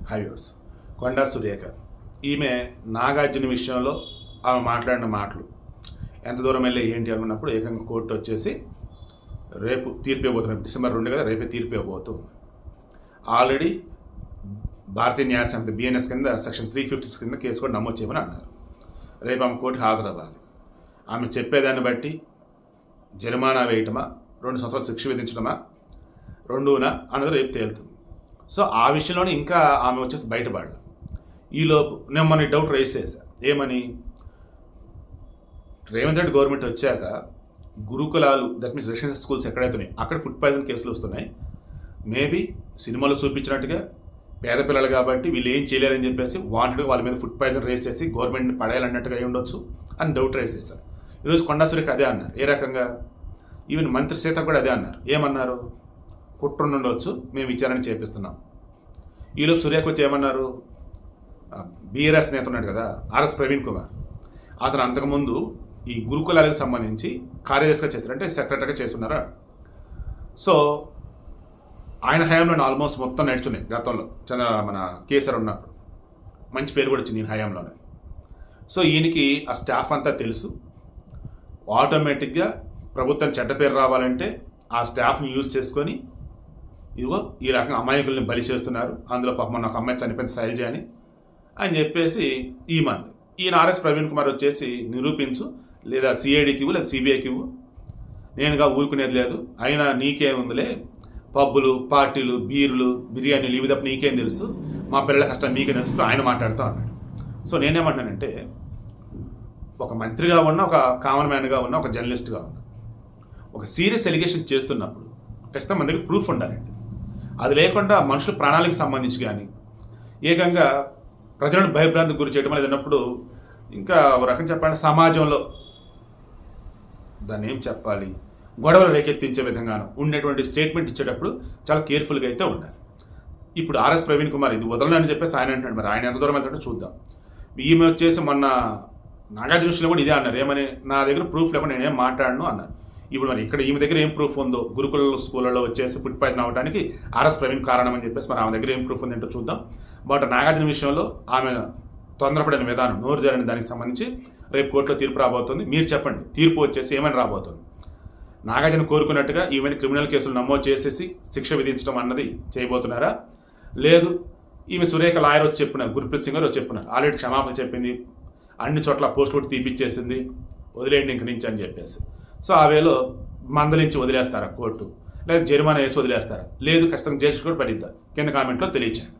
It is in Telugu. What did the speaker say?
హైవ్యూర్స్ కొండా సురేఖ ఈమె నాగార్జున విషయంలో ఆమె మాట్లాడిన మాటలు ఎంత దూరం వెళ్ళి ఏంటి అనుకున్నప్పుడు ఏకంగా కోర్టు వచ్చేసి రేపు తీర్పు ఇవ్వబోతున్నారు. డిసెంబర్ 2 కదా, రేపే తీర్పు ఇవ్వబోతుంది. ఆల్రెడీ భారతీయ న్యాయ సమితి బిఎన్ఎస్ కింద సెక్షన్ 350 కింద కేసు కూడా నమోదు చేయమని అన్నారు. రేపు ఆమె కోర్టు హాజరవ్వాలి. ఆమె చెప్పేదాన్ని బట్టి జరిమానా వేయటమా, 2 సంవత్సరాలు శిక్ష విధించడమా, రెండునా అన్నది రేపు తేలుతుంది. సో ఆ విషయంలోనే ఇంకా ఆమె వచ్చేసి బయటపడాలి. ఈలోపు నేను మన డౌట్ రైజ్ చేశా. ఏమని? రేవంత్ రెడ్డి గవర్నమెంట్ వచ్చాక గురుకులాలు, దట్ మీన్స్ రెసిడెన్షియల్ స్కూల్స్ ఎక్కడైతే ఉన్నాయి అక్కడ ఫుడ్ పాయిజన్ కేసులు వస్తున్నాయి. మేబీ సినిమాలో చూపించినట్టుగా పేద పిల్లలు కాబట్టి వీళ్ళు ఏం చేయలేరని చెప్పేసి వాంటెడ్గా వాళ్ళ మీద ఫుడ్ పాయిజన్ రేస్ చేసి గవర్నమెంట్ని పడేయాలన్నట్టుగా అయి ఉండొచ్చు అని డౌట్ రైజ్ చేశారు. ఈరోజు కొండా సురేఖ అదే అన్నారు. ఏ రకంగా? ఈవెన్ మంత్రి సీత కూడా అదే అన్నారు. ఏమన్నారు? కుట్ర ఉండవచ్చు, మేము విచారణ చేపిస్తున్నాం. ఈలోపు సురేఖ వచ్చి ఏమన్నారు? బీఆర్ఎస్ నేత ఉన్నాడు కదా, ఆర్ఎస్ ప్రవీణ్ కుమార్, అతను అంతకుముందు ఈ గురుకులాలకు సంబంధించి కార్యదర్శిగా చేశారు, అంటే సెక్రటరీగా చేస్తున్నారా. సో ఆయన హయాంలో ఆల్మోస్ట్ మొత్తం నడుచున్నాయి. గతంలో మన కేసీఆర్ ఉన్నప్పుడు మంచి పేరు కూడా వచ్చింది ఈయన హయాంలోనే. సో ఈయనకి ఆ స్టాఫ్ అంతా తెలుసు. ఆటోమేటిక్గా ప్రభుత్వం చెడ్డ పేరు రావాలంటే ఆ స్టాఫ్ని యూజ్ చేసుకొని ఇదిగో ఈ రకంగా అమాయకుల్ని బలి చేస్తున్నారు, అందులో పాపం ఒక అమ్మాయి చనిపోయిన శైలజ అని చెప్పేసి ఈయన ఆర్ఎస్ ప్రవీణ్ కుమార్ వచ్చేసి నిరూపించు, లేదా సిఐడికి ఇవ్వు, లేదా సిబిఐకి ఇవ్వు, నేనుగా ఊరుకునేది లేదు, అయినా నీకేముందిలే, పబ్బులు, పార్టీలు, బీర్లు, బిర్యానీలు ఇవి తప్ప నీకేం తెలుసు, మా పిల్లల కష్టం మీకే తెలుసు ఆయన మాట్లాడుతూ అన్నాడు. సో నేనేమంటానంటే, ఒక మంత్రిగా ఉన్న, ఒక కామన్ మ్యాన్గా ఉన్న, ఒక జర్నలిస్ట్గా ఉన్న, ఒక సీరియస్ ఎలిగేషన్ చేస్తున్నప్పుడు ఖచ్చితంగా మన దగ్గర ప్రూఫ్ ఉండాలండి. అది లేకుండా మనుషుల ప్రాణాలకు సంబంధించి కానీ ఏకంగా ప్రజలను భయభ్రాంతికి గురి చేయడం అనేది ఉన్నప్పుడు ఇంకా ఒక రకం చెప్పాలంటే సమాజంలో దాన్ని ఏం చెప్పాలి, గొడవలు రేకెత్తించే విధంగాను ఉండేటువంటి స్టేట్మెంట్ ఇచ్చేటప్పుడు చాలా కేర్ఫుల్గా అయితే ఉండాలి. ఇప్పుడు ఆర్ఎస్ ప్రవీణ్ కుమార్ ఇది వదలనని చెప్పేసి ఆయన అంటాడు. మరి ఆయన ఎంత దూరం వెళ్తాడో చూద్దాం. ఈమె వచ్చేసి మొన్న నాగార్జున విషయంలో కూడా ఇదే అన్నారు. ఏమని? నా దగ్గర ప్రూఫ్ లేకుండా నేనేం మాట్లాడను అన్నారు. ఇప్పుడు మరి ఇక్కడ ఈమె దగ్గర ఏం ప్రూఫ్ ఉందో, గురుకుల స్కూళ్ళలో వచ్చేసి ఫుడ్ పాయిజన్ అవ్వడానికి ఆర్ఎస్ ప్రవీణ్ కారణం అని చెప్పేసి మరి ఆమె దగ్గర ఏం ప్రూఫ్ ఉందంటో చూద్దాం. బట్ నాగార్జున విషయంలో ఆమె తొందరపడిన విధానం, నోరు జారిన దానికి సంబంధించి రేపు కోర్టులో తీర్పు రాబోతుంది. మీరు చెప్పండి, తీర్పు వచ్చేసి ఏమని రాబోతుంది? నాగార్జున కోరుకున్నట్టుగా ఈమె క్రిమినల్ కేసులు నమోదు చేసేసి శిక్ష విధించడం అన్నది చేయబోతున్నారా? లేదు ఈమె సురేఖ లాయర్ వచ్చి చెప్పినారు, గుర్ప్రీత్ సింగ్ గారు వచ్చి చెప్పినారు, ఆల్రెడీ క్షమాపణ చెప్పింది, అన్ని చోట్ల పోస్ట్ కూడా తీపిచ్చేసింది, వదిలేయండి ఇంక నుంచి అని చెప్పేసి. సో ఆ వేలో మందలించి వదిలేస్తారా కోర్టు, లేదా జరిమానా వేసి వదిలేస్తారా? లేదు ఖచ్చితంగా జడ్జి కూడా పడిద్దాం. కింద కామెంట్లో తెలియచేయండి.